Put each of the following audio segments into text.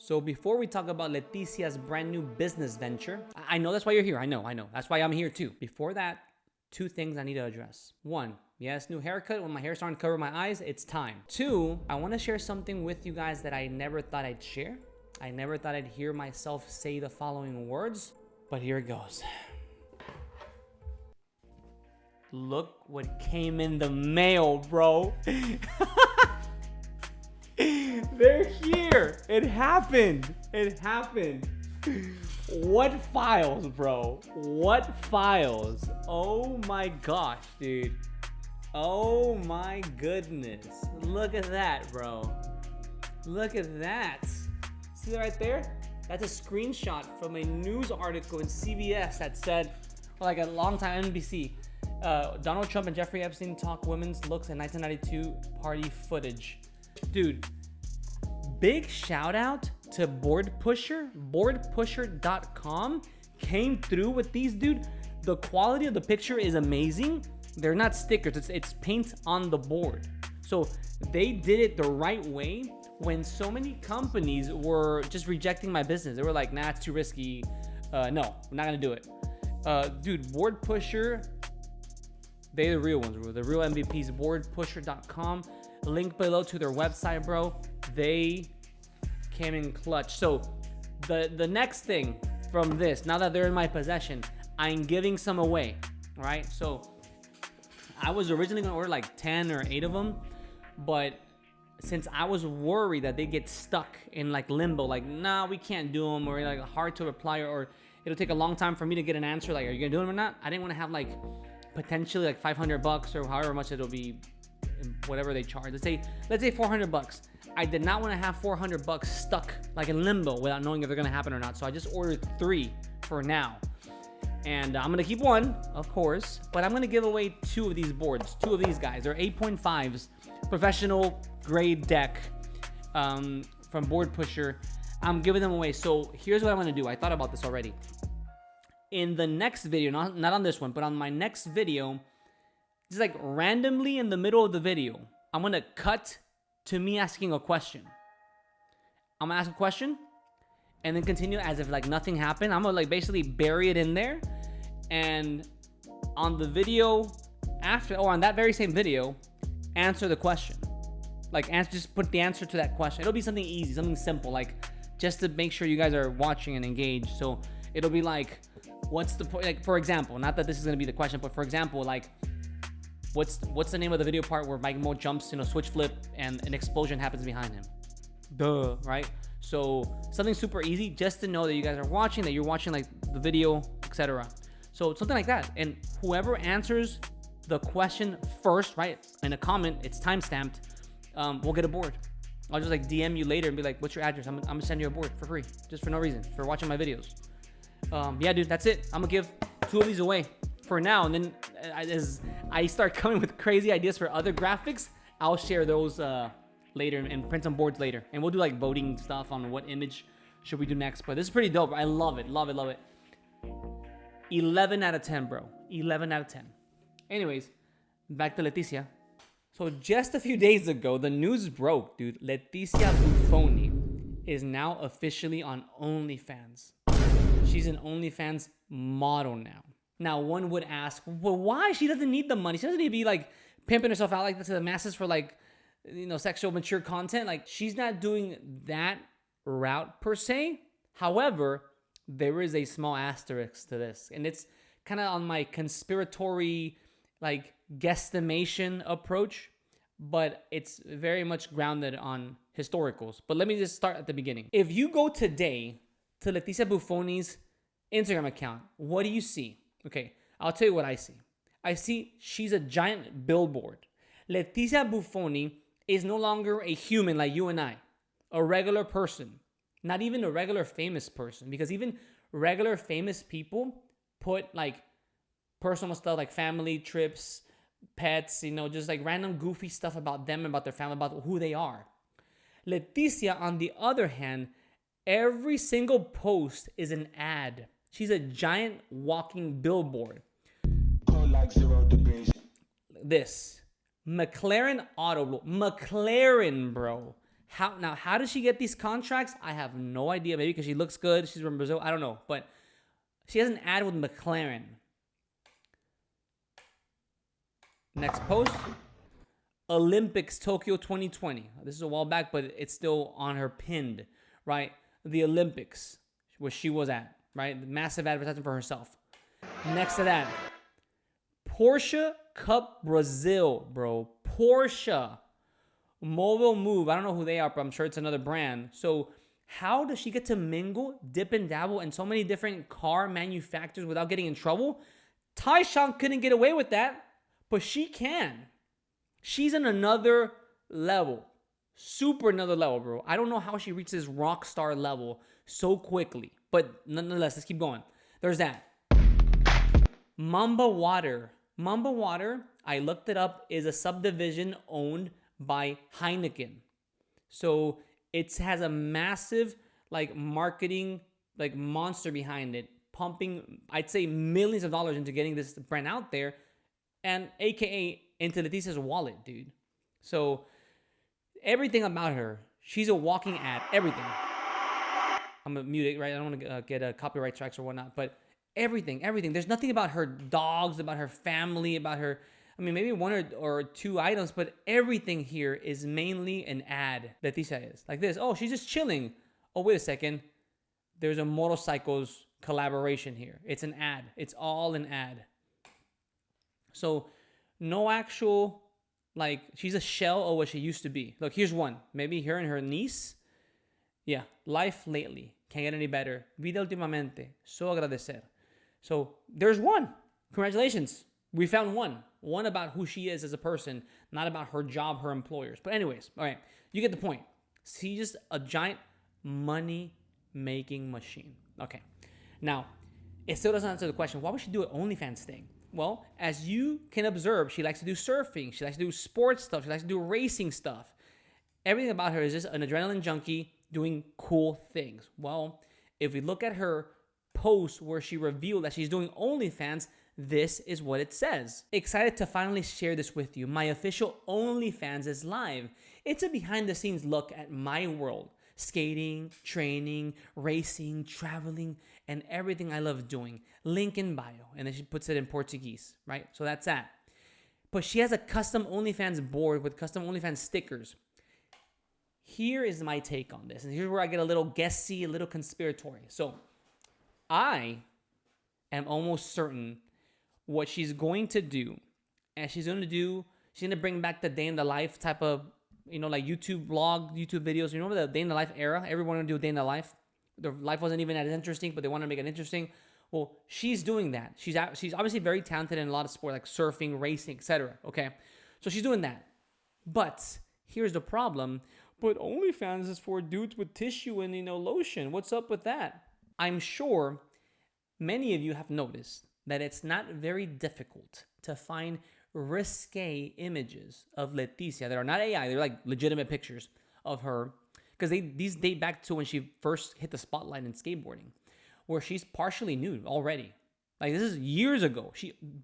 So before we talk about Leticia's brand new business venture, I know that's why you're here. I know. That's why I'm here too. Before that, two things I need to address. One, yes, new haircut. When my hair's starting to cover my eyes, it's time. Two, I want to share something with you guys that I never thought I'd share. I never thought I'd hear myself say the following words, but here it goes. Look what came in the mail, bro. They're here. It happened. What files, bro? What files? Oh my gosh, dude. Oh my goodness. Look at that, bro. Look at that. See that right there? That's a screenshot from a news article in CBS that said, like a long time NBC, Donald Trump and Jeffrey Epstein talk women's looks in 1992 party footage. Dude, big shout out to Board Pusher. Boardpusher.com came through with these, dude. The quality of the picture is amazing. They're not stickers, it's paint on the board. So they did it the right way when so many companies were just rejecting my business. They were like, nah, it's too risky. No, I'm not gonna do it. Dude, Board Pusher, they're the real ones, bro. The real MVPs. Boardpusher.com. Link below to their website, bro. They came in clutch. So the next thing from this, now that they're in my possession, I'm giving some away. All right. So I was originally gonna order like 10 or 8 of them, but since I was worried that they get stuck in like limbo, like, nah, we can't do them, or like hard to reply, or it'll take a long time for me to get an answer, like, are you gonna do them or not? I didn't want to have like potentially like $500 or however much it'll be, whatever they charge. Let's say $400. I did not want to have $400 stuck like in limbo without knowing if they're gonna happen or not. So I just ordered 3 for now, and I'm gonna keep 1, of course, but I'm gonna give away 2 of these boards. 2 of these guys. They're 8.5s, professional grade deck, from Board Pusher. I'm giving them away. So here's what I'm gonna do. I thought about this already. In the next video, not on this one, but on my next video, just like randomly in the middle of the video, I'm gonna cut to me asking a question. I'm gonna ask a question and then continue as if like nothing happened. I'm gonna like basically bury it in there, and on the video after, or on that very same video, answer the question. Like, just put the answer to that question. It'll be something easy, something simple, like just to make sure you guys are watching and engaged. So it'll be like, what's the point? Like, for example, not that this is gonna be the question, but for example, like, what's the name of the video part where Mike Mo jumps, switch flip, and an explosion happens behind him? Duh, right? So something super easy, just to know that you guys are watching, that you're watching like the video, etc. So something like that, and whoever answers the question first, right, in a comment, it's timestamped, we'll get a board. I'll just like DM you later and be like, what's your address? I'm gonna send you a board for free, just for no reason, for watching my videos. Yeah, dude, that's it. I'm gonna give 2 of these away for now, and then as I start coming with crazy ideas for other graphics, I'll share those later and print some boards later, and we'll do like voting stuff on what image should we do next. But this is pretty dope. I love it. 11 out of 10, bro. 11 out of 10. Anyways, back to Leticia. So just a few days ago, the news broke, dude. Leticia Bufoni is now officially on OnlyFans. She's an OnlyFans model now. Now, one would ask, well, why? She doesn't need the money. She doesn't need to be like pimping herself out like that to the masses for like, sexual mature content. Like, she's not doing that route per se. However, there is a small asterisk to this, and it's kind of on my conspiratory, like, guesstimation approach, but it's very much grounded on historicals. But let me just start at the beginning. If you go today to Leticia Bufoni's Instagram account, what do you see? Okay, I'll tell you what I see. I see she's a giant billboard. Leticia Bufoni is no longer a human like you and I, a regular person, not even a regular famous person, because even regular famous people put like personal stuff like family trips, pets, just like random goofy stuff about them, about their family, about who they are. Leticia, on the other hand, every single post is an ad. She's a giant walking billboard. Like 0 degrees. This McLaren Auto, McLaren, bro, How does she get these contracts? I have no idea. Maybe because she looks good. She's from Brazil. I don't know. But she has an ad with McLaren. Next post. Olympics Tokyo 2020. This is a while back, but it's still on her pinned, right? The Olympics, where she was at, right? The massive advertisement for herself. Next to that, Porsche Cup Brazil, bro. Porsche. Mobile Move. I don't know who they are, but I'm sure it's another brand. So how does she get to mingle, dip and dabble in so many different car manufacturers without getting in trouble? Tyshawn couldn't get away with that, but she can. She's in another level. Super another level, bro. I don't know how she reached this rock star level so quickly. But nonetheless, let's keep going. There's that. Mamba Water. Mamba Water, I looked it up, is a subdivision owned by Heineken. So it has a massive marketing monster behind it, pumping, I'd say, millions of dollars into getting this brand out there, and AKA into Leticia's wallet, dude. So everything about her, she's a walking ad. Everything. I'm gonna mute it, right? I don't want to get copyright strikes or whatnot, but everything. There's nothing about her dogs, about her family, about her. I mean, maybe one or two items, but everything here is mainly an ad. Leticia is like this. Oh, she's just chilling. Oh, wait a second. There's a motorcycles collaboration here. It's an ad. It's all an ad. So no actual, she's a shell of what she used to be. Look, here's one. Maybe her and her niece. Yeah, life lately. Can't get any better. Vida últimamente. So agradecer. So there's one. Congratulations. We found one. One about who she is as a person, not about her job, her employers. But anyways, all right, you get the point. She's just a giant money-making machine. Okay. Now, it still doesn't answer the question, why would she do an OnlyFans thing? Well, as you can observe, she likes to do surfing. She likes to do sports stuff. She likes to do racing stuff. Everything about her is just an adrenaline junkie doing cool things. Well, if we look at her post where she revealed that she's doing OnlyFans, this is what it says. Excited to finally share this with you. My official OnlyFans is live. It's a behind the scenes look at my world. Skating, training, racing, traveling, and everything I love doing. Link in bio. And then she puts it in Portuguese, right? So that's that. But she has a custom OnlyFans board with custom OnlyFans stickers. Here is my take on this. And here's where I get a little guessy, a little conspiratorial. So I am almost certain what she's going to do, and she's going to bring back the day in the life type of, YouTube vlog, YouTube videos. You remember the day in the life era? Everyone wanted to do a day in the life. Their life wasn't even as interesting, but they wanted to make it interesting. Well, she's doing that. She's obviously very talented in a lot of sport, like surfing, racing, etc. Okay, so she's doing that. But here's the problem. But OnlyFans is for dudes with tissue and lotion. What's up with that? I'm sure many of you have noticed that it's not very difficult to find risque images of Leticia that are not AI. They're like legitimate pictures of her, because these date back to when she first hit the spotlight in skateboarding, where she's partially nude already. This is years ago.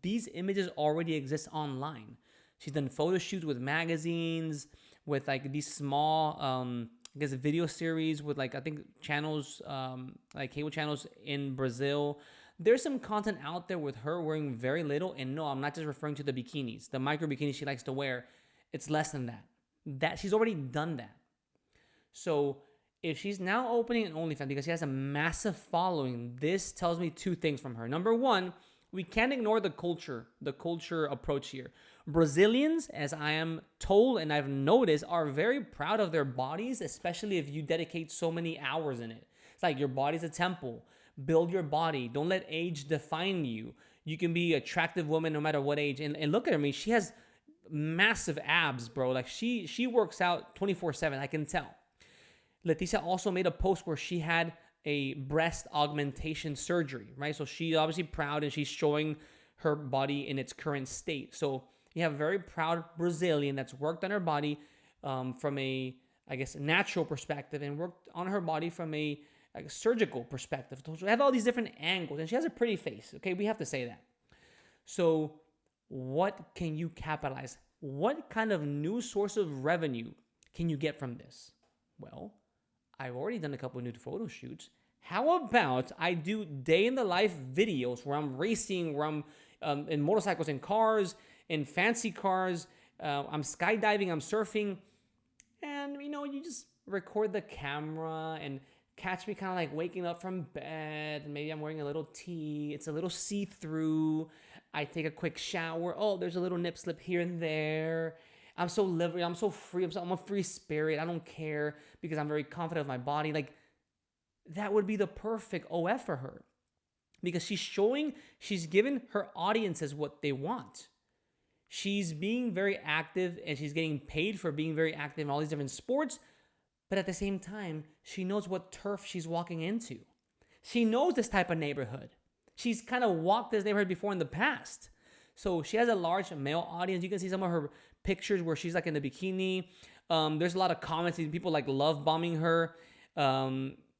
These images already exist online. She's done photo shoots with magazines, with these small video series with I think channels, cable channels in Brazil. There's some content out there with her wearing very little, and no, I'm not just referring to the bikinis, the micro bikinis she likes to wear. It's less than that. That she's already done that. So if she's now opening an OnlyFans because she has a massive following, this tells me two things from her. Number one, we can't ignore the culture approach here. Brazilians, as I am told and I've noticed, are very proud of their bodies, especially if you dedicate so many hours in it. It's like your body's a temple. Build your body. Don't let age define you. You can be an attractive woman no matter what age. And look at her. I mean, she has massive abs, bro. She works out 24/7. I can tell. Leticia also made a post where she had a breast augmentation surgery, right? So she's obviously proud and she's showing her body in its current state. So you have a very proud Brazilian that's worked on her body from a, natural perspective, and worked on her body from a surgical perspective. So we have all these different angles, and she has a pretty face. Okay, we have to say that. So what can you capitalize? What kind of new source of revenue can you get from this? Well, I've already done a couple of nude photo shoots. How about I do day in the life videos where I'm racing, where I'm in motorcycles and cars, in fancy cars, I'm skydiving, I'm surfing, and you just record the camera and catch me kind of like waking up from bed, and maybe I'm wearing a little tee, it's a little see-through, I take a quick shower, oh, there's a little nip slip here and there. I'm so liberty, I'm so free, I'm a free spirit, I don't care because I'm very confident of my body. Like, that would be the perfect OF for her, because she's giving her audiences what they want. She's being very active and she's getting paid for being very active in all these different sports. But at the same time, she knows what turf she's walking into. She knows this type of neighborhood. She's kind of walked this neighborhood before in the past. So she has a large male audience. You can see some of her pictures where she's like in the bikini. There's a lot of comments. People like love bombing her.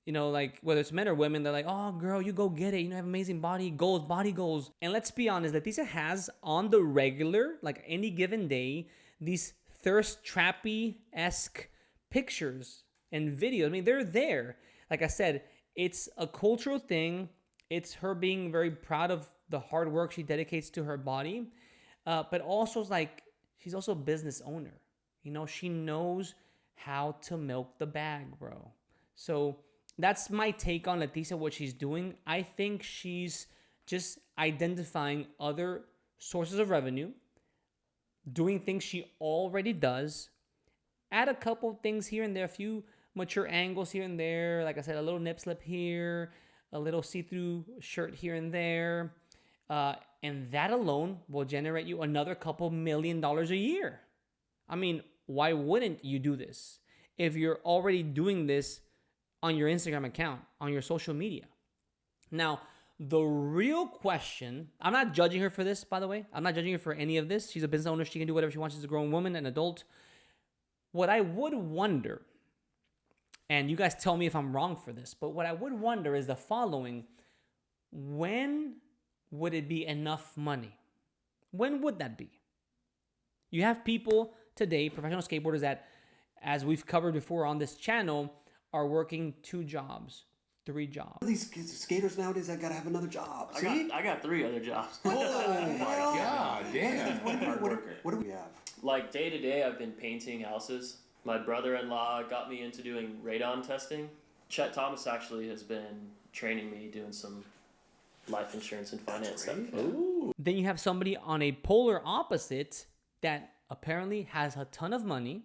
Like whether it's men or women, they're like, oh, girl, you go get it. You have amazing body goals. And let's be honest, Leticia has on the regular, like any given day, these thirst trappy-esque pictures and videos. I mean, they're there. Like I said, it's a cultural thing. It's her being very proud of the hard work she dedicates to her body. But also, it's like, she's also a business owner. She knows how to milk the bag, bro. So that's my take on Leticia, what she's doing. I think she's just identifying other sources of revenue, doing things she already does, add a couple things here and there, a few mature angles here and there. Like I said, a little nip slip here, a little see-through shirt here and there. And that alone will generate you another couple $1 million a year. I mean, why wouldn't you do this if you're already doing this on your Instagram account, on your social media? Now, the real question, I'm not judging her for this, by the way. I'm not judging her for any of this. She's a business owner. She can do whatever she wants. She's a grown woman, an adult. What I would wonder, and you guys tell me if I'm wrong for this, but what I would wonder is the following. When would it be enough money? When would that be? You have people today, professional skateboarders that, as we've covered before on this channel, are working 2 jobs, 3 jobs. These skaters nowadays, I gotta have another job. I got 3 other jobs. Oh my God, damn. What do we have? Like day to day, I've been painting houses. My brother-in-law got me into doing radon testing. Chet Thomas actually has been training me doing some life insurance and finance stuff. Ooh. Then you have somebody on a polar opposite that apparently has a ton of money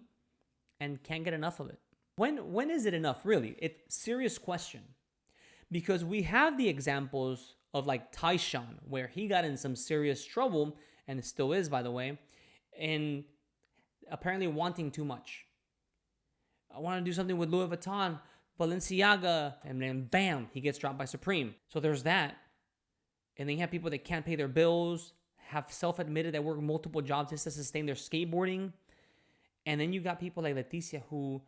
and can't get enough of it. When is it enough, really? It's a serious question. Because we have the examples of like Tyshawn, where he got in some serious trouble, and it still is, by the way, in apparently wanting too much. I want to do something with Louis Vuitton, Balenciaga, and then bam, he gets dropped by Supreme. So there's that. And then you have people that can't pay their bills, have self-admitted that work multiple jobs just to sustain their skateboarding. And then you got people like Leticia who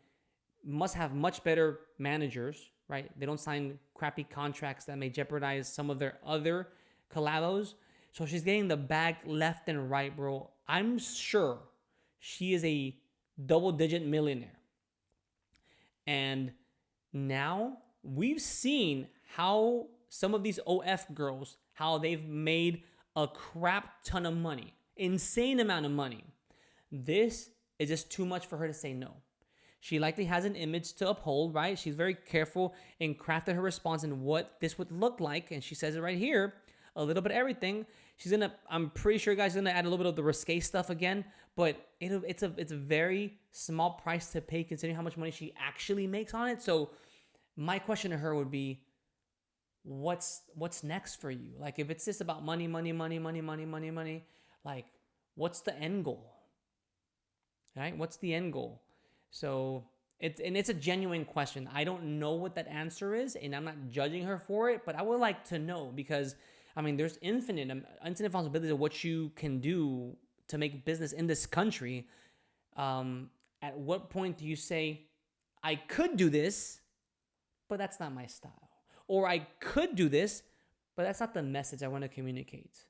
must have much better managers, right? They don't sign crappy contracts that may jeopardize some of their other collabos. So she's getting the bag left and right, bro. I'm sure she is a double-digit millionaire. And now we've seen how some of these OF girls, how they've made a crap ton of money, insane amount of money. This is just too much for her to say no. She likely has an image to uphold, right? She's very careful and crafted her response and what this would look like. And she says it right here, a little bit of everything. I'm pretty sure, guys, she's gonna add a little bit of the risque stuff again, but it's a very small price to pay considering how much money she actually makes on it. So my question to her would be, what's next for you? Like, if it's just about money, like, what's the end goal? Right? What's the end goal? So it's a genuine question. I don't know what that answer is, and I'm not judging her for it, but I would like to know, because I mean, there's infinite possibilities of what you can do to make business in this country. At what point do you say, I could do this, but that's not my style? Or I could do this, but that's not the message I want to communicate.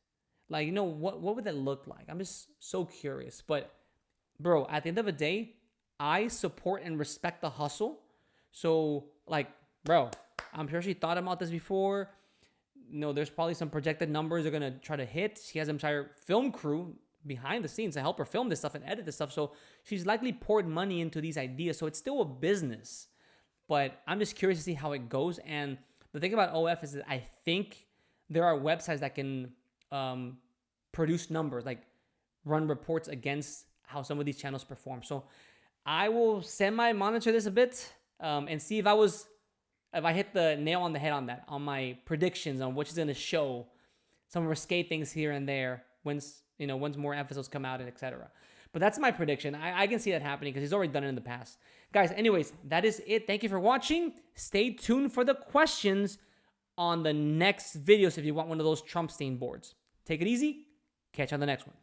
Like, what would that look like? I'm just so curious. But bro, at the end of the day, I support and respect the hustle. So, like, bro, I'm sure she thought about this before. You know, there's probably some projected numbers they're going to try to hit. She has an entire film crew behind the scenes to help her film this stuff and edit this stuff. So she's likely poured money into these ideas. So it's still a business. But I'm just curious to see how it goes. And the thing about OF is that I think there are websites that can produce numbers, like run reports against how some of these channels perform. So I will semi-monitor this a bit and see if I hit the nail on the head on that, on my predictions on which is going to show some risque things here and there once more episodes come out and etc. But that's my prediction. I can see that happening because he's already done it in the past. Guys, anyways, that is it. Thank you for watching. Stay tuned for the questions on the next videos if you want one of those Trumpstein boards. Take it easy. Catch you on the next one.